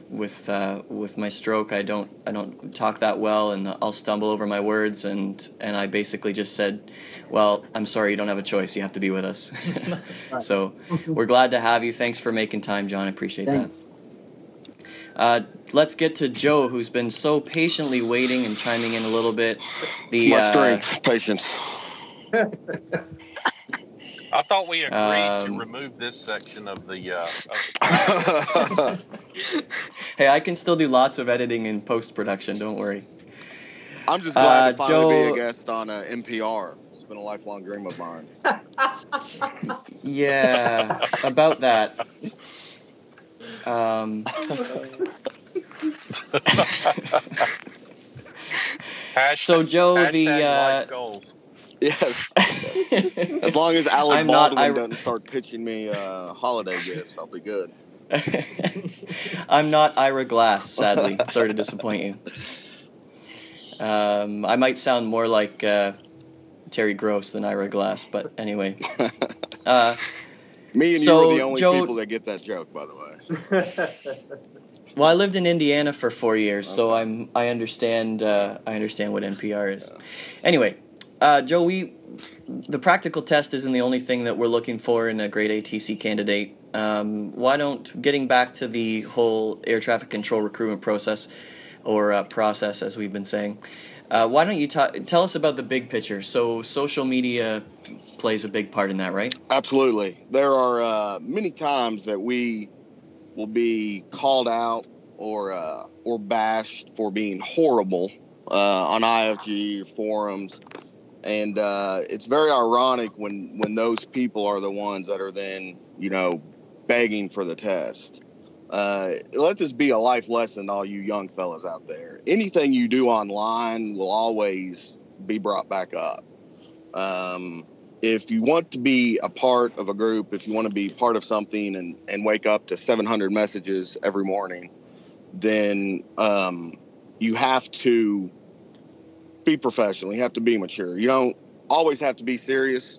[SPEAKER 3] with my stroke, I don't talk that well, and I'll stumble over my words, and I basically just said, well, I'm sorry, you don't have a choice. You have to be with us. So we're glad to have you. Thanks for making time, John. I appreciate that. Let's get to Joe, who's been so patiently waiting and chiming in a little bit.
[SPEAKER 6] It's my strength, patience.
[SPEAKER 2] I thought we agreed to remove this section of the.
[SPEAKER 3] Hey, I can still do lots of editing in post-production. Don't worry.
[SPEAKER 6] I'm just glad to finally be a guest on NPR. It's been a lifelong dream of mine.
[SPEAKER 3] Yeah, about that. So Joe,
[SPEAKER 2] #life goals.
[SPEAKER 6] Yes. As long as Alec Baldwin doesn't start pitching me holiday gifts, I'll be good.
[SPEAKER 3] I'm not Ira Glass, sadly. Sorry to disappoint you. I might sound more like Terry Gross than Ira Glass, but anyway.
[SPEAKER 6] Me and you are the only people that get that joke, by the way.
[SPEAKER 3] Well, I lived in Indiana for 4 years, so I understand what NPR is. Anyway, Joe, the practical test isn't the only thing that we're looking for in a great ATC candidate. Getting back to the whole air traffic control recruitment process, or process as we've been saying, why don't you tell us about the big picture? So social media plays a big part in that, right?
[SPEAKER 6] Absolutely. There are many times that we will be called out or bashed for being horrible on IFG forums, and it's very ironic when those people are the ones that are then begging for the test. Let this be a life lesson to all you young fellas out there. Anything you do online will always be brought back up. If you want to be a part of a group, if you want to be part of something and wake up to 700 messages every morning, then you have to be professional. You have to be mature. You don't always have to be serious.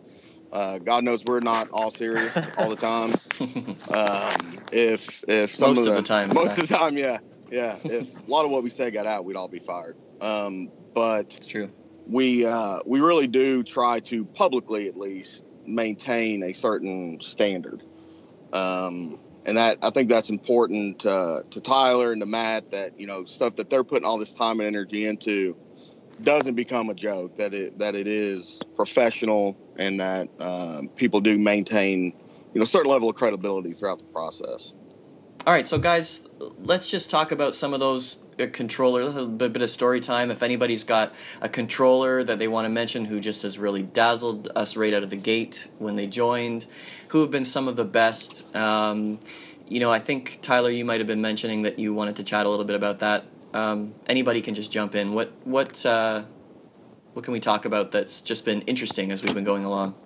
[SPEAKER 6] God knows we're not all serious all the time. If some
[SPEAKER 3] most of the time,
[SPEAKER 6] yeah. If a lot of what we say got out, we'd all be fired. But
[SPEAKER 3] it's true.
[SPEAKER 6] We really do try to publicly, at least, maintain a certain standard, and that I think that's important to Tyler and to Matt. That stuff that they're putting all this time and energy into doesn't become a joke. That it is professional, and that people do maintain a certain level of credibility throughout the process.
[SPEAKER 3] All right, so guys, let's just talk about some of those controllers, a bit of story time. If anybody's got a controller that they want to mention who just has really dazzled us right out of the gate when they joined, who have been some of the best. I think, Tyler, you might have been mentioning that you wanted to chat a little bit about that. Anybody can just jump in. What can we talk about that's just been interesting as we've been going along?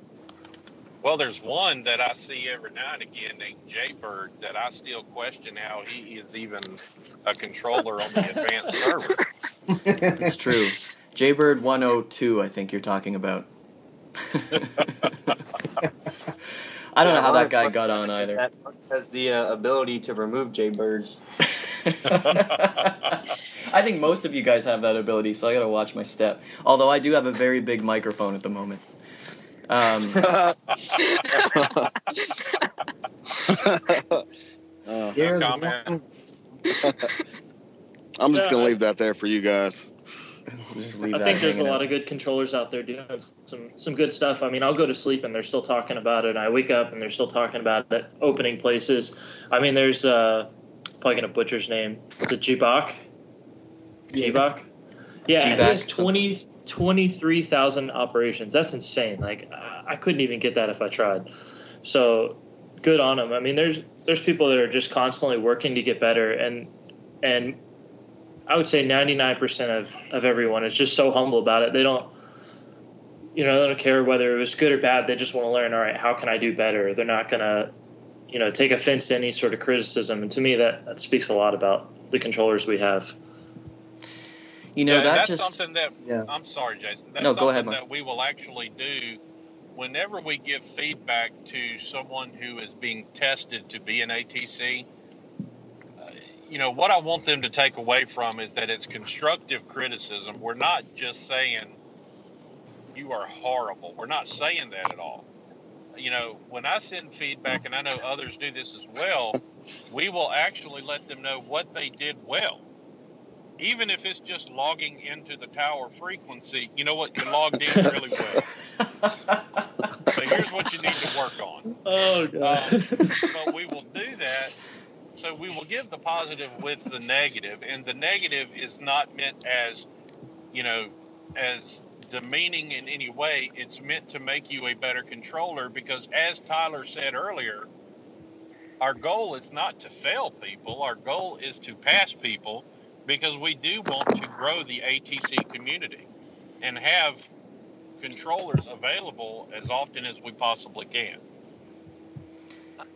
[SPEAKER 2] Well, there's one that I see every now and again named Jaybird that I still question how he is even a controller on the advanced server.
[SPEAKER 3] It's true. Jaybird 102, I think you're talking about. I don't know how that guy got on either.
[SPEAKER 4] That has the ability to remove Jaybird.
[SPEAKER 3] I think most of you guys have that ability, so I gotta watch my step. Although I do have a very big microphone at the moment.
[SPEAKER 6] I'm just gonna leave that there for you guys.
[SPEAKER 8] I think there's a lot of good controllers out there doing some good stuff. I mean, I'll go to sleep and they're still talking about it. And I wake up and they're still talking about it, opening places. I mean, there's probably gonna butcher his name. Is it Jibak? Jibak? Yeah, it has 23,000 operations. That's insane. Like, I couldn't even get that if I tried. So good on them. I mean, there's people that are just constantly working to get better, and I would say 99% of everyone is just so humble about it. They don't care whether it was good or bad. They just want to learn, all right, how can I do better? They're not going to, take offense to any sort of criticism. And to me, that speaks a lot about the controllers we have.
[SPEAKER 2] That's something that,
[SPEAKER 3] yeah.
[SPEAKER 2] I'm sorry, Jason. That's
[SPEAKER 3] go ahead, Mark.
[SPEAKER 2] That we will actually do whenever we give feedback to someone who is being tested to be an ATC. What I want them to take away from is that it's constructive criticism. We're not just saying you are horrible. We're not saying that at all. When I send feedback, and I know others do this as well, we will actually let them know what they did well. Even if it's just logging into the tower frequency, you know what? You logged in really well. So here's what you need to work on.
[SPEAKER 8] Oh, God.
[SPEAKER 2] But we will do that. So we will give the positive with the negative. And the negative is not meant as, as demeaning in any way. It's meant to make you a better controller because, as Tyler said earlier, our goal is not to fail people. Our goal is to pass people, because we do want to grow the ATC community and have controllers available as often as we possibly can.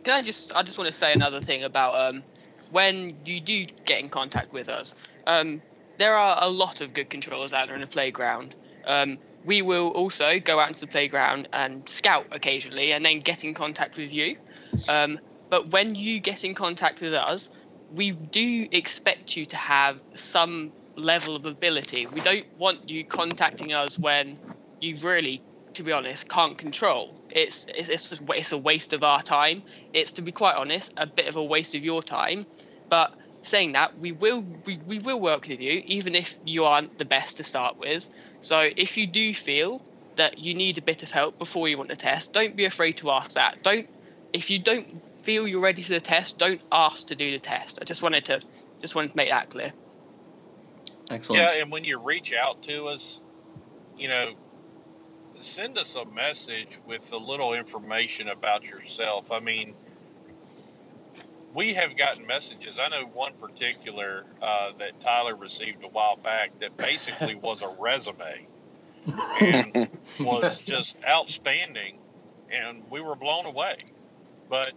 [SPEAKER 5] I just want to say another thing about when you do get in contact with us. There are a lot of good controllers out there in the playground. We will also go out into the playground and scout occasionally and then get in contact with you. But when you get in contact with us, we do expect you to have some level of ability. We don't want you contacting us when you really, to be honest, can't control. It's a waste of our time. It's, to be quite honest, a bit of a waste of your time. But saying that, we will work with you, even if you aren't the best to start with. So if you do feel that you need a bit of help before you want to test, don't be afraid to ask that. If you don't feel you're ready for the test, don't ask to do the test. I just wanted to make that clear.
[SPEAKER 3] Excellent.
[SPEAKER 2] Yeah, and when you reach out to us, send us a message with a little information about yourself. I mean, we have gotten messages. I know one particular that Tyler received a while back that basically was a resume and was just outstanding, and we were blown away. But,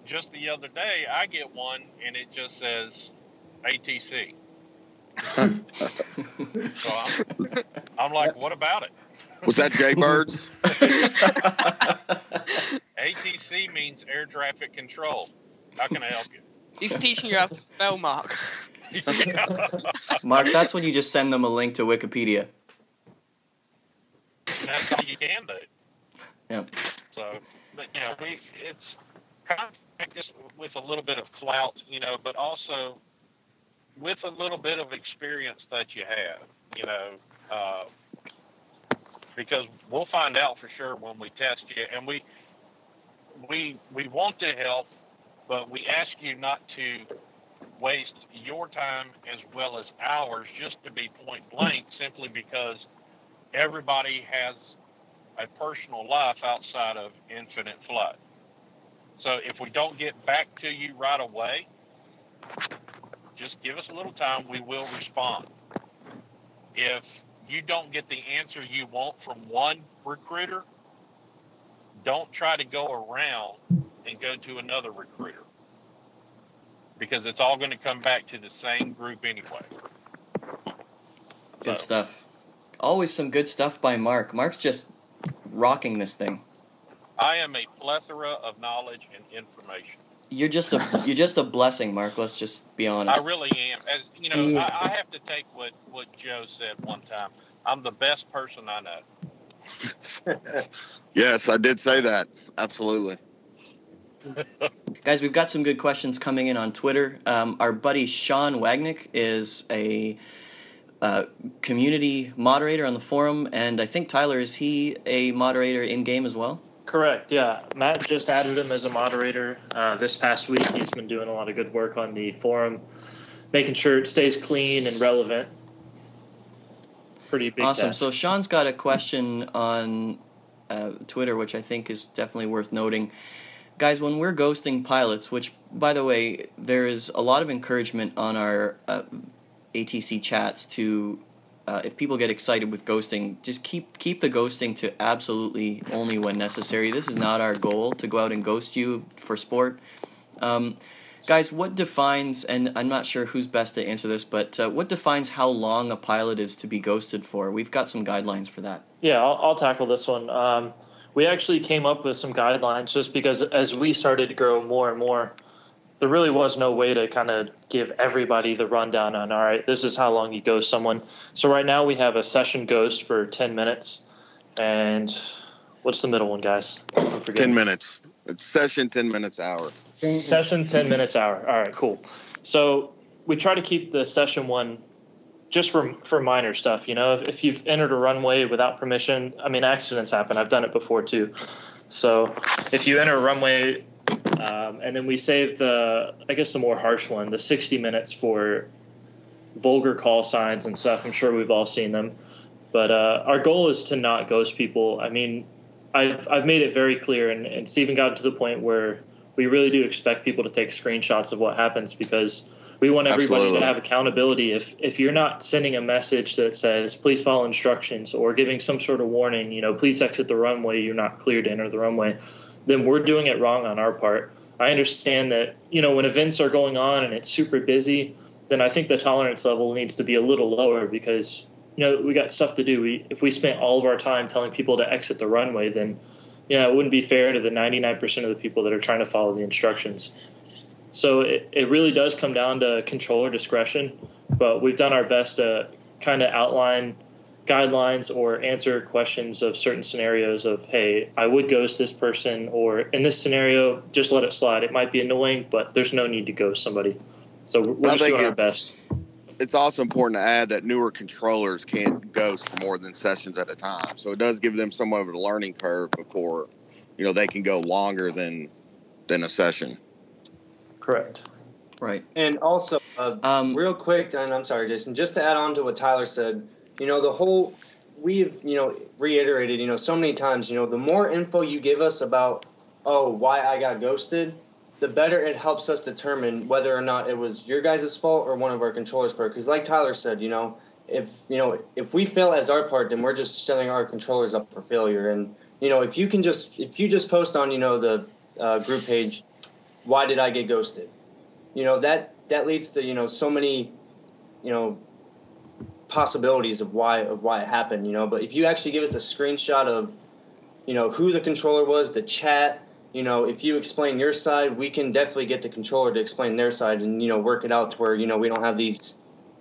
[SPEAKER 2] just the other day, I get one, and it just says ATC. So I'm like, what about it?
[SPEAKER 6] Was that Jaybirds?
[SPEAKER 2] ATC means air traffic control. How can I help you?
[SPEAKER 5] He's teaching you how to spell, Mark.
[SPEAKER 3] Mark, that's when you just send them a link to Wikipedia.
[SPEAKER 2] That's all you can do.
[SPEAKER 3] Yep.
[SPEAKER 2] So, but it's contact us with a little bit of clout, but also with a little bit of experience that you have, because we'll find out for sure when we test you, and we want to help, but we ask you not to waste your time as well as ours just to be point blank, simply because everybody has a personal life outside of Infinite Flight. So if we don't get back to you right away, just give us a little time. We will respond. If you don't get the answer you want from one recruiter, don't try to go around and go to another recruiter, because it's all going to come back to the same group anyway.
[SPEAKER 3] Good stuff. Always some good stuff by Mark. Mark's just rocking this thing.
[SPEAKER 2] I am a plethora of knowledge and information.
[SPEAKER 3] You're just a blessing, Mark. Let's just be honest.
[SPEAKER 2] I really am. As I have to take what Joe said one time. I'm the best person I know.
[SPEAKER 6] Yes, I did say that. Absolutely.
[SPEAKER 3] Guys, we've got some good questions coming in on Twitter. Our buddy Sean Wagnick is a community moderator on the forum, and I think, Tyler, is he a moderator in-game as well?
[SPEAKER 8] Correct, yeah. Matt just added him as a moderator this past week. He's been doing a lot of good work on the forum, making sure it stays clean and relevant. Pretty big
[SPEAKER 3] Awesome.
[SPEAKER 8] task.
[SPEAKER 3] So Sean's got a question on Twitter, which I think is definitely worth noting. Guys, when we're ghosting pilots, which, by the way, there is a lot of encouragement on our ATC chats to, if people get excited with ghosting, just keep the ghosting to absolutely only when necessary. This is not our goal to go out and ghost you for sport. Guys, what defines, and I'm not sure who's best to answer this, but what defines how long a pilot is to be ghosted for? We've got some guidelines for that.
[SPEAKER 8] Yeah, I'll tackle this one. We actually came up with some guidelines just because as we started to grow more and more, there really was no way to kind of give everybody the rundown on, all right, this is how long you ghost someone. So right now we have a session ghost for 10 minutes. And what's the middle one, guys?
[SPEAKER 6] 10 minutes. It's session 10 minutes hour.
[SPEAKER 8] Session 10 minutes hour. All right, cool. So we try to keep the session one just for minor stuff. If you've entered a runway without permission, accidents happen. I've done it before too. So if you enter a runway, and then we save the more harsh one, the 60 minutes for vulgar call signs and stuff. I'm sure we've all seen them. But our goal is to not ghost people. I've made it very clear, and it's even gotten to the point where we really do expect people to take screenshots of what happens, because We want everybody
[SPEAKER 6] Absolutely.
[SPEAKER 8] to have accountability. If you're not sending a message that says, please follow instructions, or giving some sort of warning, please exit the runway, you're not cleared to enter the runway, then we're doing it wrong on our part. I understand that, when events are going on and it's super busy, then I think the tolerance level needs to be a little lower because, we got stuff to do. If we spent all of our time telling people to exit the runway, then, it wouldn't be fair to the 99% of the people that are trying to follow the instructions. So it really does come down to controller discretion, but we've done our best to kind of outline guidelines or answer questions of certain scenarios of, hey, I would ghost this person, or in this scenario, just let it slide. It might be annoying, but there's no need to ghost somebody. So we're just doing our best.
[SPEAKER 6] It's also important to add that newer controllers can't ghost for more than sessions at a time. So it does give them somewhat of a learning curve before, they can go longer than a session.
[SPEAKER 8] Correct.
[SPEAKER 3] Right.
[SPEAKER 4] And also, real quick, and I'm sorry, Jason, just to add on to what Tyler said, we've, reiterated, so many times, the more info you give us about, why I got ghosted, the better it helps us determine whether or not it was your guys' fault or one of our controllers' part. Because like Tyler said, if we fail as our part, then we're just setting our controllers up for failure. And, if you just post on, the group page, why did I get ghosted? That leads to, so many, possibilities of why it happened, But if you actually give us a screenshot of, who the controller was, the chat, if you explain your side, we can definitely get the controller to explain their side and, work it out to where, we don't have these,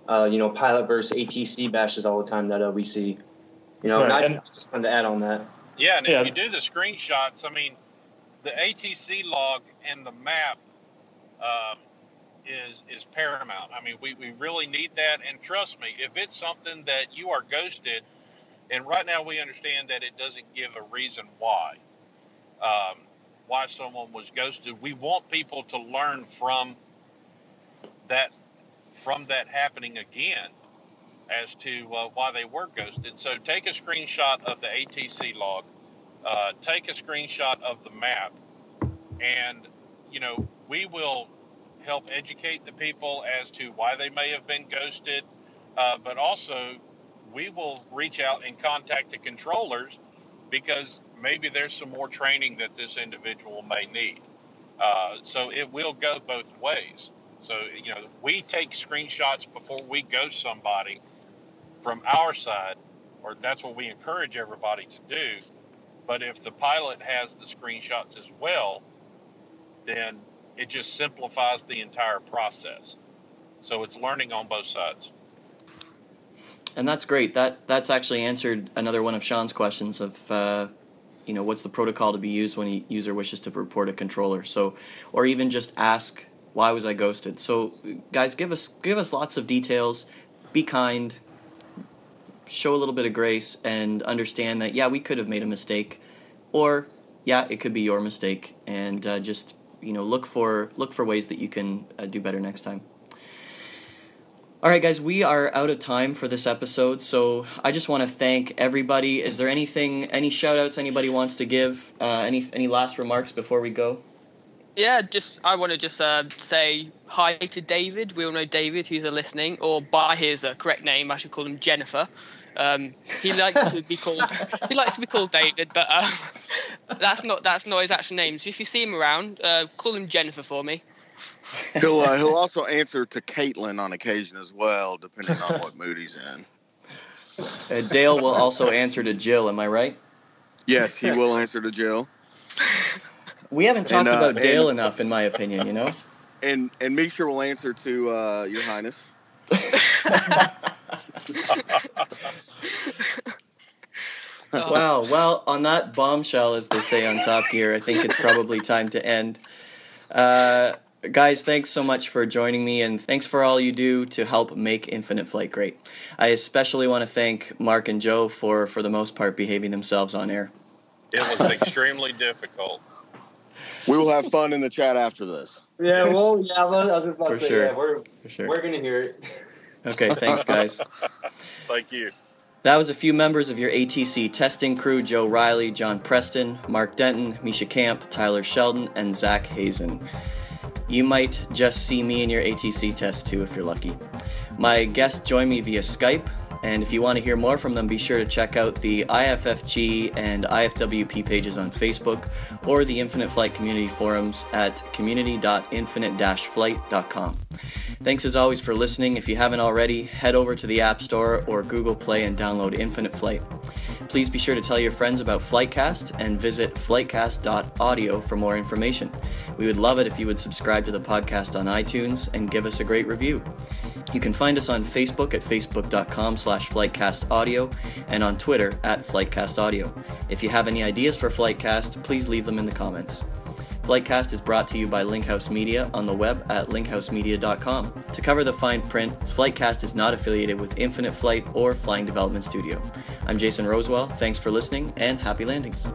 [SPEAKER 4] pilot versus ATC bashes all the time that we see.
[SPEAKER 8] Right.
[SPEAKER 4] And I just wanted to add on that.
[SPEAKER 2] Yeah, and if you do the screenshots, the ATC log and the map is paramount. We really need that, and trust me, if it's something that you are ghosted, and right now we understand that it doesn't give a reason why someone was ghosted. We want people to learn from that happening again as to why they were ghosted. So take a screenshot of the ATC log, take a screenshot of the map, and we will help educate the people as to why they may have been ghosted, but also we will reach out and contact the controllers because maybe there's some more training that this individual may need. So it will go both ways. So, we take screenshots before we ghost somebody from our side, or that's what we encourage everybody to do. But if the pilot has the screenshots as well, then it just simplifies the entire process. So it's learning on both sides.
[SPEAKER 3] And that's great. That's actually answered another one of Sean's questions of, what's the protocol to be used when a user wishes to report a controller. So, or even just ask, why was I ghosted? So, guys, give us lots of details. Be kind. Show a little bit of grace and understand that, we could have made a mistake, or it could be your mistake, and just look for ways that you can do better next time. All right, guys, we are out of time for this episode, so I just want to thank everybody. Is there any shout-outs anybody wants to give? Any last remarks before we go?
[SPEAKER 5] Yeah, I want to say hi to David. We all know David, who's listening, or by his correct name, I should call him Jennifer. He likes to be called David, but that's not his actual name. So if you see him around, call him Jennifer for me.
[SPEAKER 6] He'll also answer to Caitlin on occasion as well, depending on what mood he's in.
[SPEAKER 3] Dale will also answer to Jill. Am I right?
[SPEAKER 6] Yes, he will answer to Jill.
[SPEAKER 3] We haven't talked about Dale enough, in my opinion.
[SPEAKER 6] And Misha will answer to Your Highness.
[SPEAKER 3] Wow. Well, on that bombshell, as they say on Top Gear, I think it's probably time to end. Guys, thanks so much for joining me, and thanks for all you do to help make Infinite Flight great. I especially want to thank Mark and Joe for the most part, behaving themselves on air.
[SPEAKER 2] It was extremely difficult.
[SPEAKER 6] We will have fun in the chat after this.
[SPEAKER 4] Yeah, I was just about to say,
[SPEAKER 3] sure.
[SPEAKER 4] We're going to hear it.
[SPEAKER 3] Okay, thanks, guys.
[SPEAKER 2] Thank you.
[SPEAKER 3] That was a few members of your ATC testing crew: Joe Riley, John Preston, Mark Denton, Misha Camp, Tyler Shelton, and Zach Hazen. You might just see me in your ATC test too if you're lucky. My guests join me via Skype, and if you want to hear more from them, be sure to check out the IFFG and IFWP pages on Facebook or the Infinite Flight community forums at community.infinite-flight.com. Thanks as always for listening. If you haven't already, head over to the App Store or Google Play and download Infinite Flight. Please be sure to tell your friends about FlightCast and visit flightcast.audio for more information. We would love it if you would subscribe to the podcast on iTunes and give us a great review. You can find us on Facebook at facebook.com/FlightCastAudio and on Twitter at FlightCastAudio. If you have any ideas for FlightCast, please leave them in the comments. FlightCast is brought to you by Linkhouse Media on the web at linkhousemedia.com. To cover the fine print, FlightCast is not affiliated with Infinite Flight or Flying Development Studio. I'm Jason Rosewell. Thanks for listening and happy landings.